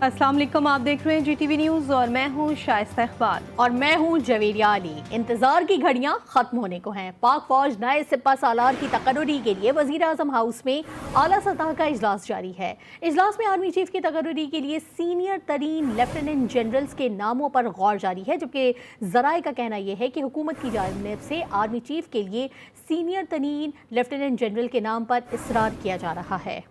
अस्सलाम वालेकुम, आप देख रहे हैं GTV न्यूज़ और मैं हूं शाइस्ता इकबाल। और मैं हूं जवेरिया अली। इंतजार की घड़ियां खत्म होने को हैं। पाक फौज नए सिपह सालार की तकर्रुरी के लिए वजीर आजम हाउस में आला सतह का इजलास जारी है। इजलास में आर्मी चीफ की तकर्रुरी के लिए सीनियर तरीन लेफ्टिनेंट जनरल्स के नामों पर गौर जारी है, जबकि जराए का कहना यह है कि हुकूमत की जानिब से आर्मी चीफ के लिए सीनियर तरीन लेफ्टिनेंट जनरल के नाम पर इसरार किया जा रहा है।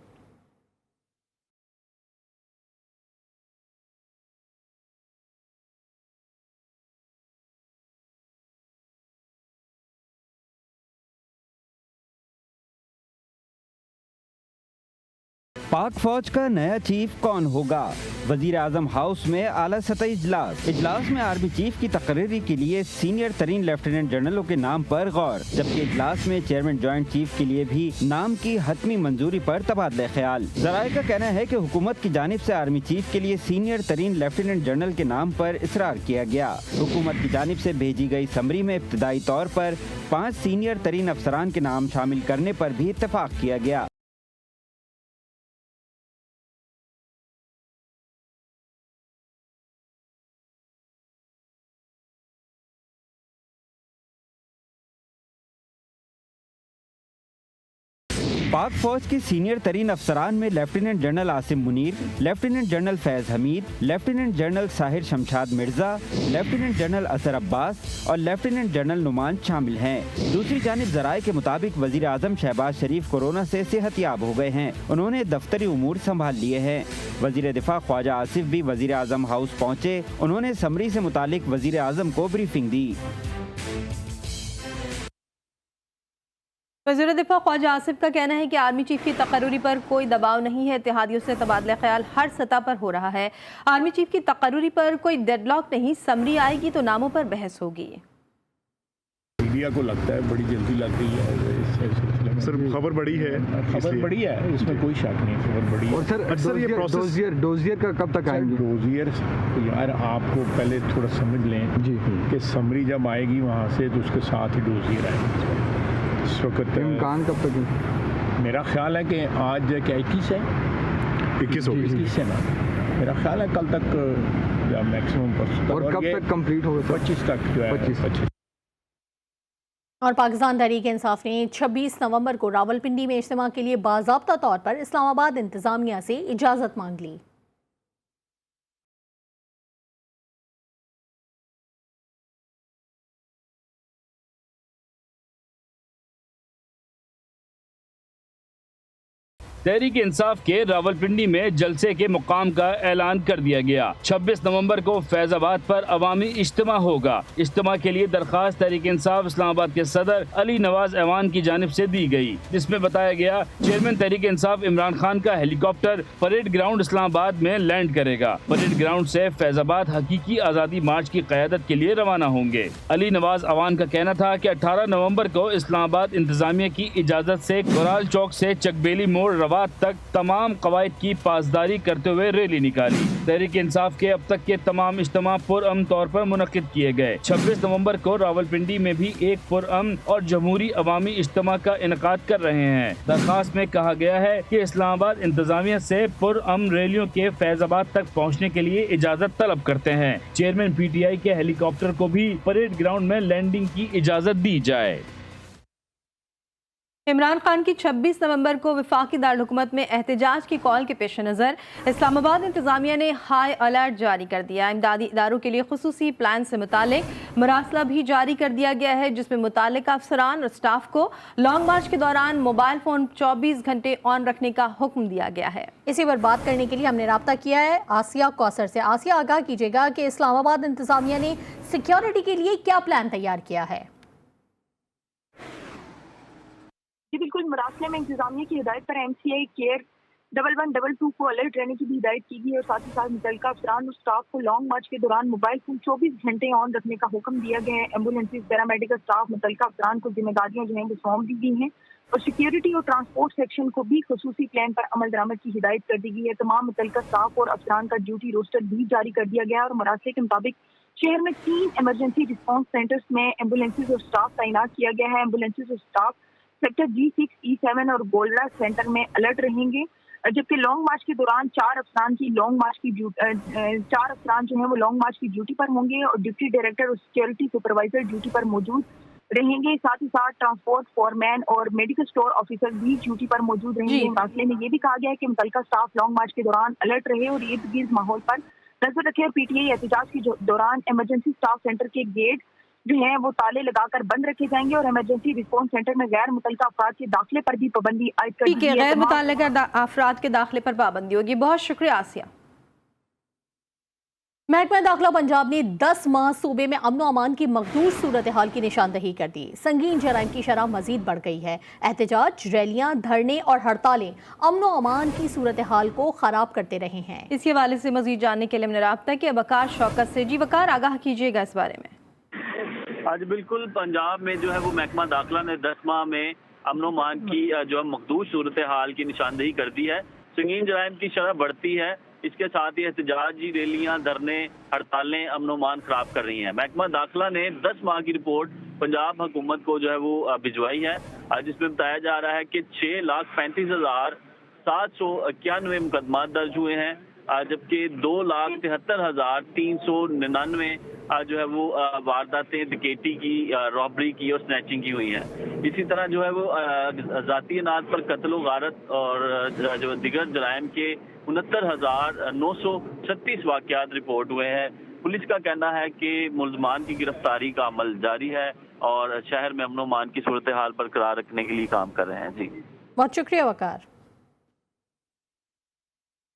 पाक फौज का नया चीफ कौन होगा? वजीर आजम हाउस में आला सतह इजलास में आर्मी चीफ की तकरीरी के लिए सीनियर तरीन लेफ्टिनेंट जनरलों के नाम पर गौर, जबकि इजलास में चेयरमैन जॉइंट चीफ के लिए भी नाम की हतमी मंजूरी पर तबादला ख्याल। जराए का कहना है कि हुकूमत की जानिब से आर्मी चीफ के लिए सीनियर तरीन लेफ्टिनेंट जनरल के नाम पर इसरार किया गया। हुकूमत की जानिब से भेजी गई समरी में इब्तदाई तौर पर 5 सीनियर तरीन अफसरान के नाम शामिल करने पर भी इत्तफाक किया गया। पाक फौज के सीनियर तरीन अफसरान में lieutenant general Asim Munir, lieutenant general Faiz Hamid, lieutenant general Sahir Shamshad Mirza, lieutenant general असर अब्बास और लेफ्टिनेंट जनरल नुमान शामिल हैं। दूसरी जानिब जराए के मुताबिक वजीर आजम शहबाज शरीफ कोरोना से सेहतयाब हो गए हैं। उन्होंने दफ्तरी उमूर संभाल लिए हैं। वजीर दिफा ख्वाजा आसिफ भी वजीर आजम हाउस पहुँचे। उन्होंने समरी से मुतालिक वजीर आजम को ब्रीफिंग दी। वज़ीर दिफा ख्वाजा आसिफ का कहना है कि आर्मी चीफ की तकर्रुरी पर कोई दबाव नहीं है, इत्तेहादियों से तबादला ख्याल हर सतह पर हो रहा है। आर्मी चीफ की तकर्रुरी पर कोई डेडलॉक नहीं, समरी आएगी तो नामों पर बहस होगी। मीडिया को लगता है बड़ी जल्दी लग रही है इस सिलसिले में। सर खबर बड़ी है, खबर बड़ी है, इसमें कोई शक नहीं, खबर बड़ी है। और सर ये प्रोसेस डोजियर का कब तक आएंगे? डोजियर यार आपको पहले थोड़ा समझ लें जी कि समरी जब आएगी वहाँ से तो उसके साथ ही डोजियर आएगी। इस वक्त इम्कान कब तक है? मेरा ख्याल है कि आज क्या 21 है, 21 है ना, मेरा ख्याल है कल तक या मैक्सिमम परसों तक। और कब तक कंप्लीट होगा? 25 तक जो है 25। और पाकिस्तान तहरीक इंसाफ ने 26 नवंबर को रावलपिंडी में इज्तिमा के लिए बाज़ाब्ता तौर पर इस्लामाबाद इंतजामिया से इजाज़त मांग ली। तहरीक इंसाफ के रावलपिंडी में जलसे के मुकाम का ऐलान कर दिया गया। 26 नवंबर को फैजाबाद पर अवामी इज्तिमा होगा। इज्तिमा के लिए दरखास्त तहरीक इंसाफ इस्लामाबाद के सदर अली नवाज ऐवान की जानिब से दी गई, जिसमें बताया गया चेयरमैन तहरीक इंसाफ इमरान खान का हेलीकॉप्टर परेड ग्राउंड इस्लामाबाद में लैंड करेगा। परेड ग्राउंड से फैजाबाद हकीकी आज़ादी मार्च की क़यादत के लिए रवाना होंगे। अली नवाज ऐवान का कहना था कि 18 नवंबर को इस्लामाबाद इंतजामिया की इजाज़त से कोराल चौक से चकबेली मोड़ तक तमाम कवायद की पासदारी करते हुए रैली निकाली। तहरीक इंसाफ के अब तक के तमाम इज्तिमा पुरअमन तौर पर मुनक्किद किए गए। 26 नवंबर को रावलपिंडी में भी एक पुरअमन और जमहूरी अवामी इज्तिमा का इनकाद कर रहे हैं। दरखास्त में कहा गया है कि इस्लामाबाद इंतजामिया से पुरअमन रैलियों के फैजाबाद तक पहुँचने के लिए इजाजत तलब करते हैं। चेयरमैन PTI के हेलीकॉप्टर को भी परेड ग्राउंड में लैंडिंग की इजाजत दी जाए। इमरान खान की 26 नवंबर को वफाकी दारुलहुकूमत में एहतजाज की कॉल के पेश नज़र इस्लामाबाद इंतजामिया ने हाई अलर्ट जारी कर दिया। इमदादी इदारों के लिए खुसूसी प्लान से मुतालिक मरासला भी जारी कर दिया गया है, जिसमें मुतालिका अफसरान और स्टाफ को लॉन्ग मार्च के दौरान मोबाइल फ़ोन 24 घंटे ऑन रखने का हुक्म दिया गया है। इसी पर बात करने के लिए हमने राब्ता किया है आसिया कौसर से। आसिया, आगाह कीजिएगा कि इस्लामाबाद इंतजामिया ने सिक्योरिटी के लिए क्या प्लान तैयार किया है? जी बिल्कुल, मरासले में इंतजामिया की हिदायत पर MCI केयर 1122 को अलर्ट रहने की भी हिदायत की गई और साथ ही साथ मुतल्लिका अफसरान और स्टाफ को लॉन्ग मार्च के दौरान मोबाइल फोन 24 घंटे ऑन रखने का हुक्म दिया गया है। एम्बुलेंसेज, पैरामेडिकल स्टाफ, मुतल्लिका अफसरान को जिम्मेदारियां जो हैं वो सौंप दी गई हैं और सिक्योरिटी और ट्रांसपोर्ट सेक्शन को भी खुसूसी प्लान पर अमल दरामद की हिदायत कर दी गई है। तमाम मुतल्लिका स्टाफ और अफसरान का ड्यूटी रोस्टर भी जारी कर दिया गया है और मरासले के मुताबिक शहर में 3 इमरजेंसी रिस्पॉन्स सेंटर्स में एम्बुलेंसेज और स्टाफ तैनात किया गया है। एम्बुलेंसेज और स्टाफ सेक्टर G6, E7 और गोल्डा सेंटर में अलर्ट रहेंगे। जबकि लॉन्ग मार्च के दौरान 4 अफसरान जो हैं वो लॉन्ग मार्च की ड्यूटी पर होंगे और डिप्टी डायरेक्टर और सिक्योरिटी सुपरवाइजर ड्यूटी पर मौजूद रहेंगे। साथ ही साथ ट्रांसपोर्ट फोरमैन और मेडिकल स्टोर ऑफिसर भी ड्यूटी पर मौजूद रहेंगे। फैसले में ये भी कहा गया है कि मुतल्लिका स्टाफ लॉन्ग मार्च के दौरान अलर्ट रहे और इर्द गिर्द माहौल पर नजर रखे। पीटीआई एहतजाज के दौरान इमरजेंसी स्टाफ सेंटर के गेट जो हैं वो ताले लगाकर बंद रखे जाएंगे और इमरजेंसी रिस्पॉन्स सेंटर में गैर मुतल्लिका अफराद के दाखिले पर भी पाबंदी आयद कर दी है। गैर मुतल्लिका अफराद के दाखिले पर पाबंदी होगी। बहुत शुक्रिया आसिया। महकमा दाखिला पंजाब ने 10 माह सूबे में अमन अमान की मखदूर सूरत हाल की निशानदही कर दी। संगीन जराइम की शरह मजीद बढ़ गई है। एहतजाज, रैलियां, धरने और हड़तालें अमन अमान की सूरत हाल को खराब करते रहे हैं। इसी हवाले से मजीद जानने के लिए हमने राब्ता किया वकार शौकत से। जी वकार, आगाह कीजिएगा इस बारे में। आज बिल्कुल पंजाब में जो है वो महकमा दाखिला ने 10 माह में अमन अमान की जो है मखदूर सूरत हाल की निशानदही कर दी है। संगीन जराइम की शरह बढ़ती है, इसके साथ ही एहतजाजी रैलियां, धरने, हड़तालें अमन अमान खराब कर रही हैं। महकमा दाखिला ने 10 माह की रिपोर्ट पंजाब हुकूमत को जो है वो भिजवाई है, जिसमें बताया जा रहा है कि 6,35,791 मुकदमा दर्ज हुए हैं, जबकि 2,73,399 जो है वो वारदातें डकैती की, रॉबरी की और स्नैचिंग की हुई हैं। इसी तरह जो है वो ज़ाती अनाज पर कत्ल व गारत और जो दिगर जराइम के 69,936 वाक़यात रिपोर्ट हुए हैं। पुलिस का कहना है कि मुल्ज़मान की गिरफ्तारी का अमल जारी है और शहर में अमन व अमान की सूरत हाल बरकरार रखने के लिए काम कर रहे हैं। जी बहुत शुक्रिया वकार।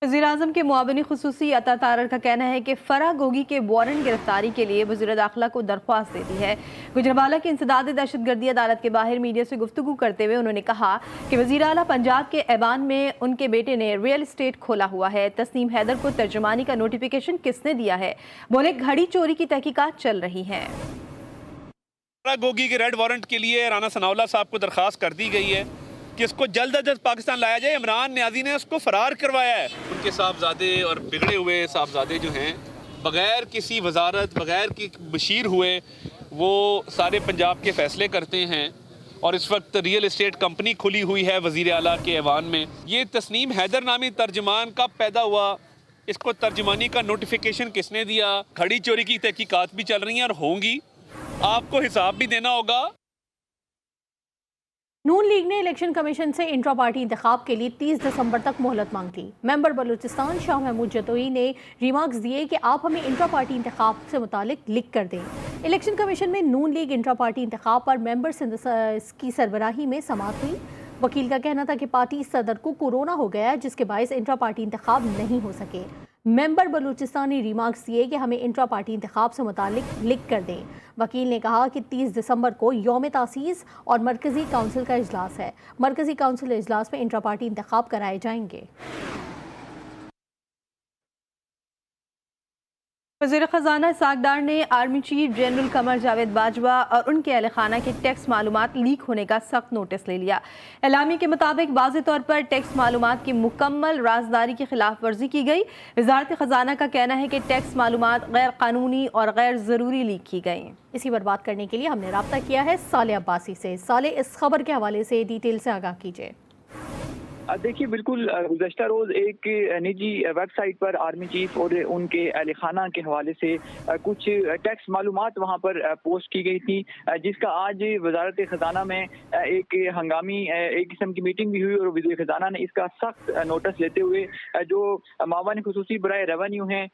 वज़ीर-ए-आज़म के मुआविन खुसूसी अता तारर का कहना है कि फराह गोगी के वारंट गिरफ्तारी के लिए वज़ीर दाखिला को दरख्वास्त दे दी है। गुजरांवाला की इंसदाद दहशतगर्दी अदालत के बाहर मीडिया से गुफ्तगू करते हुए उन्होंने कहा कि वज़ीर आला पंजाब के ऐवान में उनके बेटे ने रियल एस्टेट खोला हुआ है। तस्नीम हैदर को तर्जुमानी का नोटिफिकेशन किसने दिया है? बोले घड़ी चोरी की तहकीकात चल रही है। फराह गोगी के रेड वारंट के लिए राना सनाउल्लाह साहब को दरख्वास्त कर दी गई है कि इसको जल्द अज जल्द पाकिस्तान लाया जाए। इमरान न्याजी ने उसको फरार करवाया है। उनके साहबजादे और बिगड़े हुए साहबजादे जो हैं, बग़ैर किसी वजारत, बग़ैर की बशीर हुए वो सारे पंजाब के फ़ैसले करते हैं। और इस वक्त रियल एस्टेट कंपनी खुली हुई है वज़ीर आला के ऐवान में। ये तस्नीम हैदर नामी तर्जमान कब पैदा हुआ, इसको तर्जमानी का नोटिफिकेशन किसने दिया? घड़ी चोरी की तहकीकात भी चल रही हैं और होंगी, आपको हिसाब भी देना होगा। नून लीग ने इलेक्शन कमीशन से इंट्रा पार्टी इंतखाब के लिए 30 दिसंबर तक मोहलत मांगी। मेंबर बलूचिस्तान शाह महमूद जतोई ने रिमार्क्स दिए कि आप हमें इंट्रा पार्टी इंतखाब से मुतालिक लिख कर दें। इलेक्शन कमीशन में नून लीग इंट्रा पार्टी इंतखाब पर मेंबर्स की सरबराही में समाअत हुई। वकील का कहना था कि पार्टी सदर को कोरोना हो गया है, जिसके बायस इंट्रा पार्टी इंतखाब नहीं हो सके। मेंबर बलूचिस्तान ने रिमार्क्स दिए कि हमें इंट्रा पार्टी इंतखाब से मुतालिक लिख कर दें। वकील ने कहा कि 30 दिसंबर को यौम तासीस और मरकज़ी काउंसिल का इजलास है। मरकज़ी काउंसिल इजलास में इंट्रा पार्टी इंतखाब कराए जाएंगे। वज़ीर ख़ज़ाना सागदार ने army chief general Qamar Javed Bajwa और उनके अहल खाना की टैक्स मालूमात लीक होने का सख्त नोटिस ले लिया। एलामी के मुताबिक वाज़ेह तौर पर टैक्स मालूमात की मुकम्मल राजदारी की खिलाफ वर्जी की गई। वज़ारत ख़ज़ाना का कहना है कि टैक्स मालूमात गैर कानूनी और गैर ज़रूरी लीक की गई। इसी पर बात करने के लिए हमने रब्ता किया है साले अब्बासी से। साले, इस खबर के हवाले से डिटेल से आगाह कीजिए। देखिए, बिल्कुल गुज़श्ता रोज़ एक निजी वेबसाइट पर आर्मी चीफ और उनके अहल खाना के हवाले से कुछ टैक्स मालूमात वहाँ पर पोस्ट की गई थी, जिसका आज वजारत ख़जाना में एक हंगामी एक किस्म की मीटिंग भी हुई और वज़ीर ख़जाना ने इसका सख्त नोटिस लेते हुए जो मावान खुसूसी बराए रेवेन्यू हैं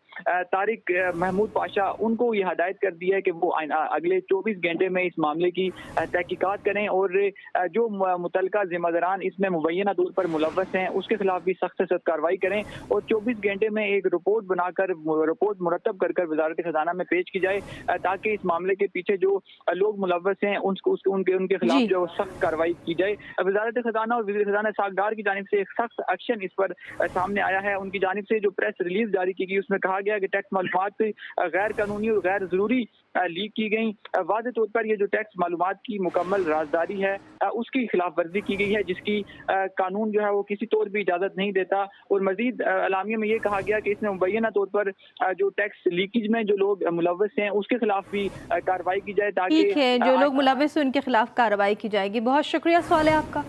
तारिक महमूद पाशा, उनको ये हदायत कर दी है कि वो अगले 24 घंटे में इस मामले की तहकीकात करें और जो मुतल्लिका ज़िम्मेदारान इसमें मुबैना तौर पर मुलव्वस हैं उसके खिलाफ भी सख्त से सख्त कार्रवाई करें और 24 घंटे में एक रिपोर्ट बनाकर रिपोर्ट मुरतब कर वजारत ख़जाना में पेश की जाए, ताकि इस मामले के पीछे जो लोग मुलव्वस हैं उनके खिलाफ जो सख्त कार्रवाई की जाए। वजारत ख़जाना और वज़ीर ख़जाना सागदार की जानिब से एक सख्त एक्शन इस पर सामने आया है। उनकी जानिब से जो प्रेस रिलीज जारी की गई उसमें कहा गया कि टैक्स मालूमात गैर कानूनी और गैर ज़रूरी लीक की गई। वाज़ेह तौर पर ये जो टैक्स मालूमात की मुकम्मल राजदारी है उसकी खिलाफ वर्जी की गई है, जिसकी कानून जो है वो किसी तौर भी इजाज़त नहीं देता। और मजीद अलामिया में ये कहा गया कि इसमें मुबैना तौर पर जो टैक्स लीकेज में जो लोग मुलव्वस हैं उसके खिलाफ भी कार्रवाई की जाए, ताकि ठीक है, जो लोग मुलव्वस हैं उनके खिलाफ कार्रवाई की जाएगी। बहुत शुक्रिया सवाल है आपका।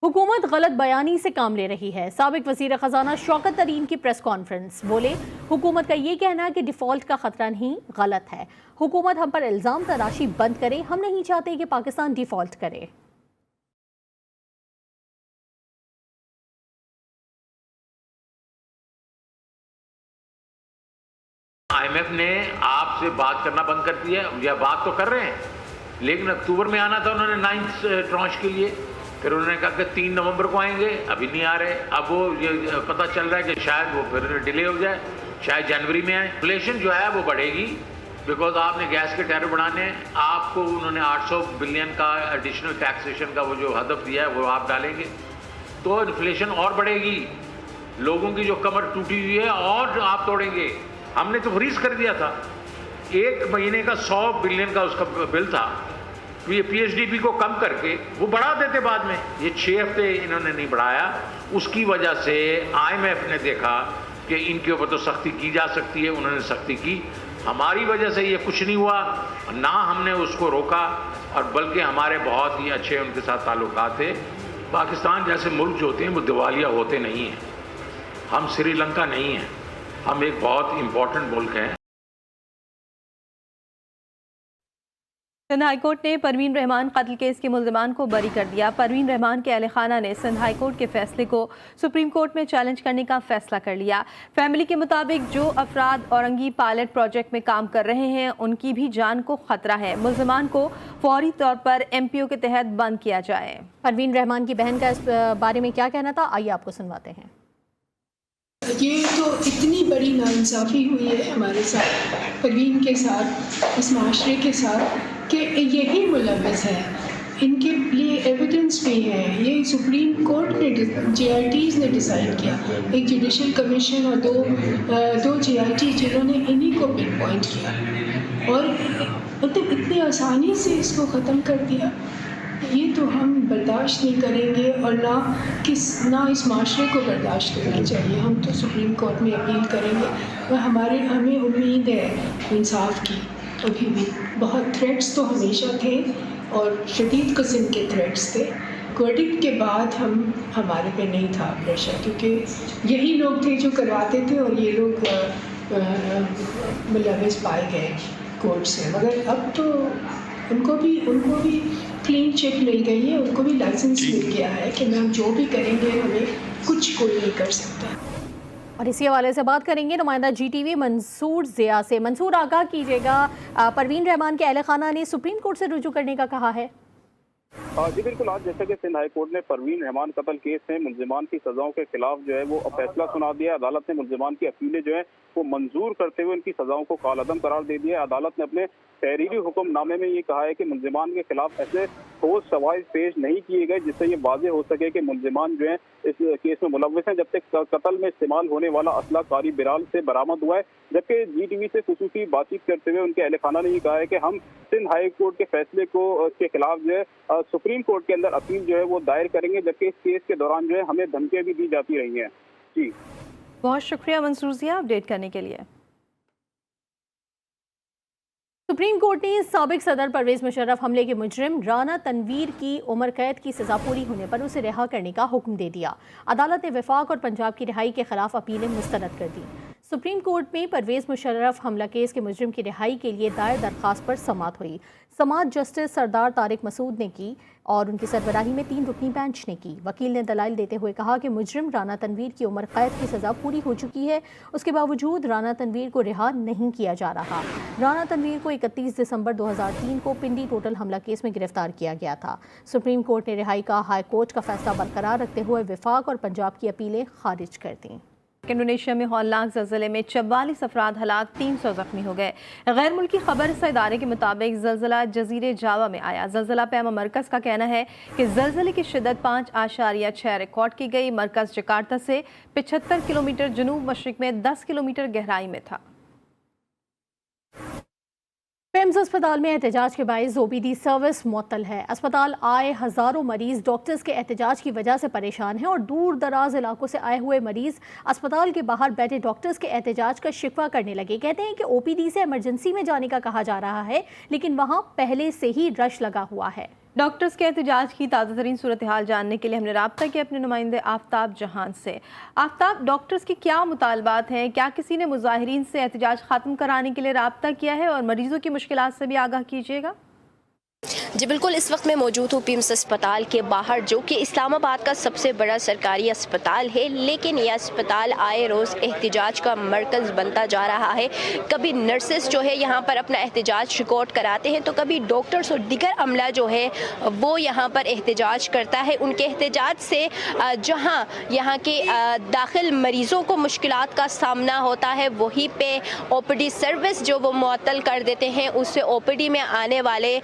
हुकूमत गलत बयानी से काम ले रही है। साबिक वज़ीर ख़ज़ाना शौकत तरीन की प्रेस कॉन्फ्रेंस, बोले हुकूमत का ये कहना कि डिफ़ॉल्ट का ख़तरा नहीं, गलत है। हुकूमत हम पर इल्ज़ाम तराशी बंद करे, हम नहीं चाहते कि पाकिस्तान डिफ़ॉल्ट करे। IMF ने आपसे बात करना बंद कर दिया, या बात तो कर रहे हैं, लेकिन अक्टूबर में आना था उन्होंने 9th ट्रांच के लिए, फिर उन्होंने कहा कि 3 नवंबर को आएंगे, अभी नहीं आ रहे। अब वो ये पता चल रहा है कि शायद वो फिर डिले हो जाए, शायद जनवरी में आए। इन्फ्लेशन जो है वो बढ़ेगी, बिकॉज आपने गैस के टैरिफ बढ़ाने हैं, आपको उन्होंने 800 बिलियन का एडिशनल टैक्सेशन का वो जो हदफ दिया है वो आप डालेंगे, तो इन्फ्लेशन और बढ़ेगी, लोगों की जो कमर टूटी हुई है और आप तोड़ेंगे। हमने तो फ्रीज कर दिया था, 1 महीने का 100 बिलियन का उसका बिल था, तो ये PHDP को कम करके वो बढ़ा देते बाद में, ये 6 हफ्ते इन्होंने नहीं बढ़ाया। उसकी वजह से IMF ने देखा कि इनके ऊपर तो सख्ती की जा सकती है, उन्होंने सख्ती की। हमारी वजह से ये कुछ नहीं हुआ, ना हमने उसको रोका, और बल्कि हमारे बहुत ही अच्छे उनके साथ ताल्लुकात थे। पाकिस्तान जैसे मुल्क जो होते हैं वो दिवालिया होते नहीं हैं, हम श्रीलंका नहीं हैं, हम एक बहुत इम्पोर्टेंट मुल्क हैं। सिंध हाई कोर्ट ने परवीन रहमान कत्ल केस के मुल्ज़िमान को बरी कर दिया। परवीन रहमान के अहल खाना ने सिंध हाई कोर्ट के फैसले को सुप्रीम कोर्ट में चैलेंज करने का फैसला कर लिया। फैमिली के मुताबिक जो अफराद औरंगी पायलट प्रोजेक्ट में काम कर रहे हैं उनकी भी जान को खतरा है। मुल्ज़िमान को फौरी तौर पर MPO के तहत बंद किया जाए। परवीन रहमान की बहन का इस बारे में क्या कहना था, आइए आपको सुनवाते हैं। ये तो इतनी बड़ी नाइंसाफ़ी हुई है हमारे साथ, परवीन के साथ, इस माशरे के साथ, कि यही मुलव्वस है। इनके लिए एविडेंस भी है। ये सुप्रीम कोर्ट ने JITs ने डिसाइड किया, एक जुडिशल कमीशन और दो JIT जिन्होंने इन्हीं को पिन पॉइंट किया, और मतलब इतनी आसानी से इसको ख़त्म कर दिया। ये तो हम बर्दाश्त नहीं करेंगे, और ना इस माशरे को बर्दाश्त करना चाहिए। हम तो सुप्रीम कोर्ट में अपील करेंगे, और हमें उम्मीद है इंसाफ की। अभी भी बहुत थ्रेट्स तो हमेशा थे, और शदीद किस्म के थ्रेट्स थे। वर्डिक्ट के बाद हमारे पे नहीं था प्रेशर, क्योंकि यही लोग थे जो करवाते थे, और ये लोग मुलव्वस पाए गए कोर्ट से। मगर अब तो उनको भी क्लीन चिट मिल गई है, उनको भी लाइसेंस मिल गया है कि हम जो भी करेंगे हमें कुछ कोई नहीं कर सकता। और इसी हवाले से बात करेंगे नुमाइंदा GTV मंसूर ज़िया से। मंसूर, आगाह कीजिएगा, परवीन रहमान के अहल खाना ने सुप्रीम कोर्ट से रुजू करने का कहा है। जी बिल्कुल, आज जैसा कि सिंध हाई कोर्ट ने परवीन रहमान कत्ल केस में मुल्जिमान की सजाओं के खिलाफ जो है वो फैसला सुना दिया। अदालत ने मुल्जिमान की अपीलें जो है वो मंजूर करते हुए उनकी सजाओं को कालअदम करार दे दिया है। अदालत ने अपने तहरीरी हुक्मनामे में ये कहा है कि मुल्जिमान के खिलाफ ऐसे ठोस शवाहिद पेश नहीं किए गए जिससे ये वाज़ेह हो सके कि मुल्जिमान जो है इस केस में मुलव्वस हैं, जब तक कत्ल में इस्तेमाल होने वाला असला कारी बिराल से बरामद हुआ है। जबकि GTV से खुसूसी बातचीत करते हुए उनके अहल खाना ने ये कहा है कि हम सिंध हाई कोर्ट के फैसले के खिलाफ जो है सुप्रीम कोर्ट के अंदर अपील जो है वो दायर करेंगे, जबकि इस केस के दौरान जो है हमें धमकियां भी दी जाती रही हैं। जी बहुत शुक्रिया मंसूर ज़िया अपडेट करने के लिए। सुप्रीम कोर्ट ने साबिक सदर परवेज मुशर्रफ हमले के मुजरिम राना तनवीर की उम्र कैद की सज़ा पूरी होने पर उसे रिहा करने का हुक्म दे दिया। अदालत ने वफाक और पंजाब की रिहाई के खिलाफ अपीलें मुस्तरद कर दी। सुप्रीम कोर्ट में परवेज मुशर्रफ हमला केस के मुजरिम की रिहाई के लिए दायर दरख्वास्त पर समाअत हुई। समाअत जस्टिस सरदार तारिक मसूद ने की और उनकी सरबराही में 3 रुकनी बेंच ने की। वकील ने दलाइल देते हुए कहा कि मुजरिम राना तनवीर की उम्र कैद की सज़ा पूरी हो चुकी है, उसके बावजूद राना तनवीर को रिहा नहीं किया जा रहा। राना तनवीर को 31 दिसंबर 2003 को पिंडी टोटल हमला केस में गिरफ्तार किया गया था। सुप्रीम कोर्ट ने रिहाई का हाई कोर्ट का फैसला बरकरार रखते हुए वफाक और पंजाब की अपीलें खारिज कर दी। इंडोनेशिया में हौलनाक ज़लज़ले में 44 अफराद हलाक, 300 ज़ख्मी हो गए। गैर मुल्की खबर रसा इदारे के मुताबिक ज़लज़ला जजीरे जावा में आया। ज़लज़ला पैमा मरकज़ का कहना है कि ज़लज़ले की शिद्दत 5.6 रिकॉर्ड की गई। मरकज़ जकार्ता से 75 किलोमीटर जनूब मशरिक में 10 किलोमीटर गहराई में था। पेम्स अस्पताल में एहतजाज के बायस OPD सर्विस मुअत्तल है। अस्पताल आए हज़ारों मरीज डॉक्टर्स के एहतजाज की वजह से परेशान हैं और दूर दराज इलाकों से आए हुए मरीज अस्पताल के बाहर बैठे डॉक्टर्स के एहतजाज का शिकवा करने लगे। कहते हैं कि OPD से इमरजेंसी में जाने का कहा जा रहा है, लेकिन वहाँ पहले से ही रश लगा हुआ है। डॉक्टर्स के एहतजाज की ताज़ा तरीन सूरत हाल जानने के लिए हमने रब्ता किया अपने नुमाइंदे आफ्ताब जहान से। आफ्ताब, डॉक्टर्स की क्या मुतालबात हैं? क्या किसी ने मुजाहिरीन से एहतजाज ख़त्म कराने के लिए रब्ता किया है? और मरीजों की मुश्किलात से भी आगाह कीजिएगा। जी बिल्कुल, इस वक्त मैं मौजूद हूँ पिम्स अस्पताल के बाहर, जो कि इस्लामाबाद का सबसे बड़ा सरकारी अस्पताल है। लेकिन यह अस्पताल आए रोज़ एहतजाज का मरकज़ बनता जा रहा है। कभी नर्सेस जो है यहाँ पर अपना एहतजाज रिकॉर्ड कराते हैं, तो कभी डॉक्टर्स और दीगर अमला जो है वो यहाँ पर एहतजाज करता है। उनके एहतजाज से जहाँ यहाँ के दाखिल मरीज़ों को मुश्किलात का सामना होता है, वहीं पे OPD सर्विस जो वो मुअत्तल कर देते हैं, उससे OPD में आने वाले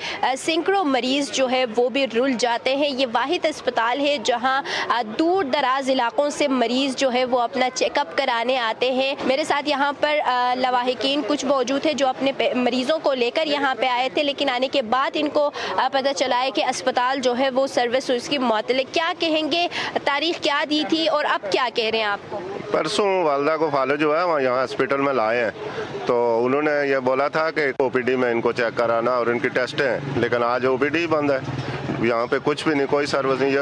सैकड़ों मरीज़ जो है वो भी रुल जाते हैं। ये वाहिद अस्पताल है जहां दूर दराज इलाकों से मरीज़ जो है वो अपना चेकअप कराने आते हैं। मेरे साथ यहाँ पर लवाहिकीन कुछ मौजूद है जो अपने मरीज़ों को लेकर यहाँ पे आए थे, लेकिन आने के बाद इनको पता चला है कि अस्पताल जो है वो सर्विस उसकी मुअत्तल है। क्या कहेंगे, तारीख क्या दी थी और अब क्या कह रहे हैं आपको? परसों वालदा को फालो जो है वहाँ यहाँ हॉस्पिटल में लाए हैं, तो उन्होंने ये बोला था कि OPD में इनको चेक कराना और इनकी टेस्ट हैं, लेकिन आज OPD बंद है। यहाँ पे कुछ भी नहीं, कोई सर्विस नहीं। ये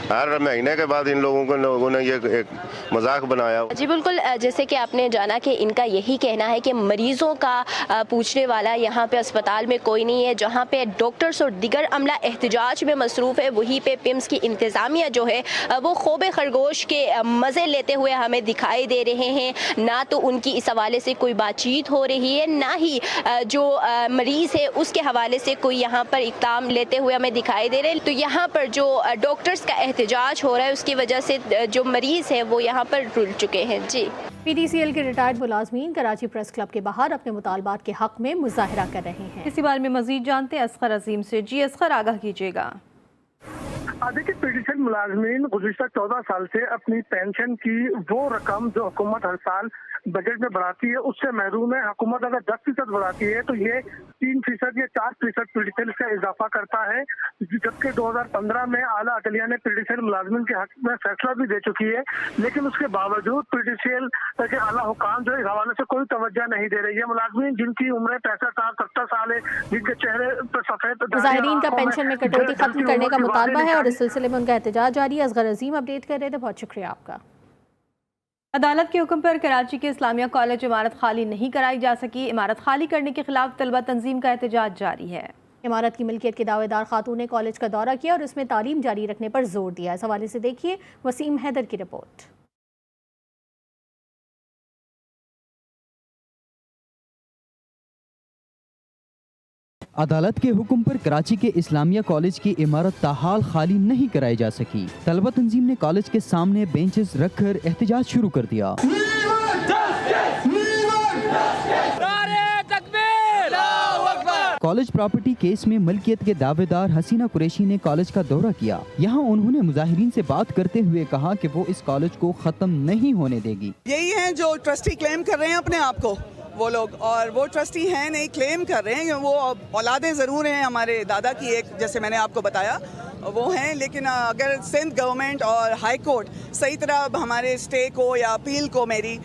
हर महीने के बाद इन लोगों ने ये एक मजाक बनाया। जी बिल्कुल, जैसे कि आपने जाना कि इनका यही कहना है कि मरीज़ों का पूछने वाला यहाँ पे अस्पताल में कोई नहीं है। जहाँ पे डॉक्टर्स और दिगर अमला एहतजाज में मसरूफ़ है, वहीं पे पिम्स की इंतज़ामिया जो है वो ख़ूब खरगोश के मज़े लेते हुए हमें दिखाई दे रहे हैं। ना तो उनकी इस हवाले से कोई बातचीत हो रही है, ना ही जो मरीज़ है उसके हवाले से कोई यहाँ पर इक़दाम लेते हुए हमें दिखाई दे रहे हैं। तो यहाँ पर जो डॉक्टर्स का एहतजाज हो रहा है, उसकी वजह से जो मरीज़ है वो यहाँ पर रुल चुके हैं। जी, PTCL के रिटायर्ड मुलाजमीन कराची प्रेस क्लब के बाहर अपने मुतालबात के हक में मुजाहरा कर रहे हैं। इसी बारे में मजीद जानते हैं असगर अजीम से। जी असगर, आगाह कीजिएगा। देखिए, PTCL मुलाजमीन गुज़िश्ता 14 साल से अपनी पेंशन की वो रकम जो हुकूमत हर साल बजट में बढ़ाती है उससे महरूम है। हुकूमत अगर 10% बढ़ाती है तो ये 3% या 4% PTCL का इजाफा करता है, जबकि 2015 में आला अदलिया ने PTCL मुलाजमीन के हक में फैसला भी दे चुकी है। लेकिन उसके बावजूद PTCL के आला हुकाम जो इस हवाले से कोई तवज्जो नहीं दे रही है। मुलाजमीन जिनकी उम्र 65 साल 70 साल है, जिनके चेहरे पर सफेद मुजाहिरीन का पेंशन में कटौती खत्म करने का मुतालबा है और इस सिलसिले में उनका एहतजाज जारी है। असगर अजीम अपडेट कर रहे थे, बहुत शुक्रिया आपका। अदालत के हुक्म पर कराची के इस्लामिया कॉलेज इमारत खाली नहीं कराई जा सकी। इमारत खाली करने के खिलाफ तलबा तंजीम का एहतजाज जारी है। इमारत की मिल्कियत के दावेदार खातून ने कॉलेज का दौरा किया और इसमें तालीम जारी रखने पर जोर दिया। इस हवाले से देखिए वसीम हैदर की रिपोर्ट। अदालत के हुक्म पर कराची के इस्लामिया कॉलेज की इमारत ताहाल खाली नहीं कराई जा सकी। तलबा तंजीम ने कॉलेज के सामने बेंचेस रखकर एहतजाज शुरू कर दिया। कॉलेज प्रॉपर्टी केस में मलकियत के दावेदार हसीना कुरैशी ने कॉलेज का दौरा किया। यहाँ उन्होंने मुजाहिरीन से बात करते हुए कहा कि वो इस कॉलेज को खत्म नहीं होने देगी। यही है जो ट्रस्टी क्लेम कर रहे हैं अपने आप को वो लोग, और वो ट्रस्टी हैं नहीं, क्लेम कर रहे हैं। वो औलादे ज़रूर हैं हमारे दादा की, एक जैसे मैंने आपको बताया वो हैं, लेकिन अगर सिंध गवर्नमेंट और हाई कोर्ट सही तरह हमारे स्टे को या अपील को मेरी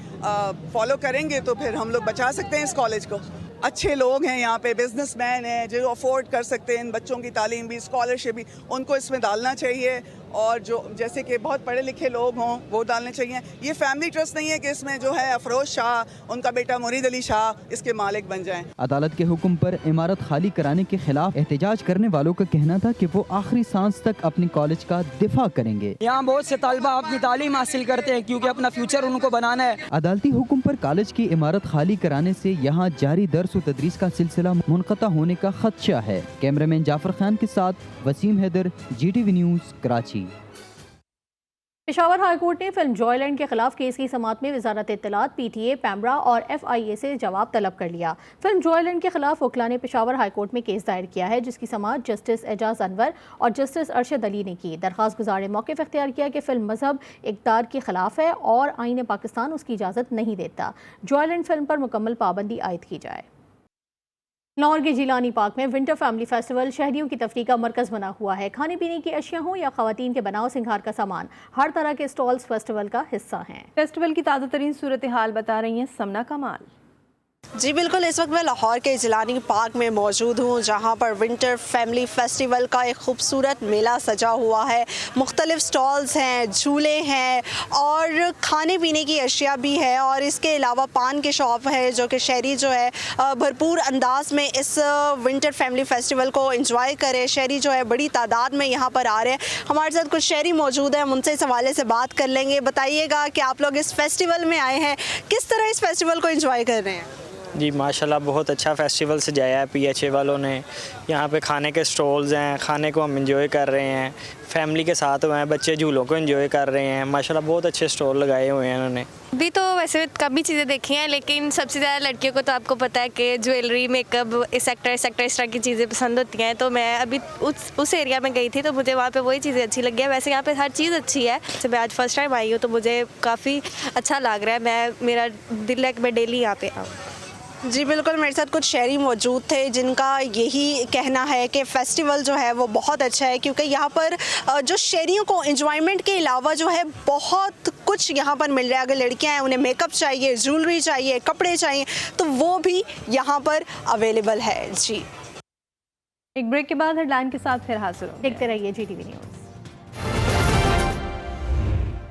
फॉलो करेंगे तो फिर हम लोग बचा सकते हैं इस कॉलेज को। अच्छे लोग हैं यहाँ पे, बिजनेसमैन हैं जो अफोर्ड कर सकते हैं इन बच्चों की तालीम भी, स्कॉलरशिप भी, उनको इसमें डालना चाहिए। और जो जैसे कि बहुत पढ़े लिखे लोग हों वो डालने चाहिए। ये फैमिली ट्रस्ट नहीं है कि इसमें जो है अफरोज शाह, उनका बेटा मुरीद अली शाह इसके मालिक बन जाएं। अदालत के हुक्म पर इमारत खाली कराने के खिलाफ एहतजाज करने वालों का कहना था कि वो आखिरी सांस तक अपने कॉलेज का दिफा करेंगे। यहाँ बहुत से तलबा अपनी तालीम हासिल करते हैं क्योंकि अपना फ्यूचर उनको बनाना है। अदालती हुक्म पर कॉलेज की इमारत खाली कराने से यहाँ जारी दर्स व तदरीस का सिलसिला मुनक़ता होने का खदशा है। कैमरामैन जाफर खान के साथ Waseem Haider, GTV news, Karachi. Peshawar high court ने फिल्म जॉयलैंड के खिलाफ केस की समाअत में वजारत इत्तलात, PTA, पैमरा और FIA से जवाब तलब कर लिया। फिल्म जॉयलैंड के खिलाफ वकला ने पेशावर हाई कोर्ट में केस दायर किया है, जिसकी समाअत जस्टिस एजाज अनवर और जस्टिस अरशद अली ने की। दरख्वास्त गुजार ने मौक़िफ़ इख्तियार किया कि फिल्म मजहब इक़्तिदार के खिलाफ है और आईन पाकिस्तान उसकी इजाज़त नहीं देता। जॉयलैंड फिल्म पर मुकम्मल पाबंदी आयद की जाए। लाहौर के जिलानी पार्क में विंटर फैमिली फेस्टिवल शहरियों की तफरीह का मरकज़ बना हुआ है। खाने पीने की अशिया हो या ख़वातीन के बनाव सिंगार का सामान, हर तरह के स्टॉल्स फेस्टिवल का हिस्सा हैं। फेस्टिवल की ताज़ा तरीन सूरत हाल बता रही हैं समना कमाल। जी बिल्कुल, इस वक्त मैं लाहौर के जिलानी पार्क में मौजूद हूँ, जहाँ पर विंटर फैमिली फेस्टिवल का एक खूबसूरत मेला सजा हुआ है। मुख्तलिफ स्टॉल्स हैं, झूले हैं और खाने पीने की अशिया भी है, और इसके अलावा पान के शॉप है, जो कि शहरी जो है भरपूर अंदाज में इस विंटर फैमिली फेस्टिवल को एंजॉय करे। शहरी जो है बड़ी तादाद में यहाँ पर आ रहे हैं। हमारे साथ कुछ शहरी मौजूद हैं, हम उनसे इस हवाले से बात कर लेंगे। बताइएगा कि आप लोग इस फेस्टिवल में आए हैं, किस तरह इस फेस्टिवल को एंजॉय कर रहे हैं? जी माशाल्लाह बहुत अच्छा फेस्टिवल सजाया है PHA वालों ने। यहाँ पे खाने के स्टॉल्स हैं, खाने को हम एंजॉय कर रहे हैं, फैमिली के साथ हुए हैं, बच्चे झूलों को एंजॉय कर रहे हैं। माशाल्लाह बहुत अच्छे स्टॉल लगाए हुए हैं उन्होंने। अभी तो वैसे कम ही चीज़ें देखी हैं, लेकिन सबसे ज़्यादा लड़कियों को तो आपको पता है कि ज्वेलरी, मेकअप, सेक्टर इस तरह की चीज़ें पसंद होती हैं। तो मैं अभी उस एरिया में गई थी, तो मुझे वहाँ पे वही चीज़ें अच्छी लगी है। वैसे यहाँ पे हर चीज़ अच्छी है। जैसे मैं आज फर्स्ट टाइम आई हूँ, तो मुझे काफ़ी अच्छा लग रहा है। मेरा दिल है कि मैं डेली यहाँ पे आऊँ। जी बिल्कुल, मेरे साथ कुछ शहरी मौजूद थे जिनका यही कहना है कि फ़ेस्टिवल जो है वो बहुत अच्छा है, क्योंकि यहाँ पर जो शहरियों को एंजॉयमेंट के अलावा जो है बहुत कुछ यहाँ पर मिल रहा है। अगर लड़कियाँ हैं, उन्हें मेकअप चाहिए, ज्वेलरी चाहिए, कपड़े चाहिए, तो वो भी यहाँ पर अवेलेबल है। जी, एक ब्रेक के बाद हेडलाइन के साथ फिर हाजिर होंगे। देखते रहिए GTV न्यूज़।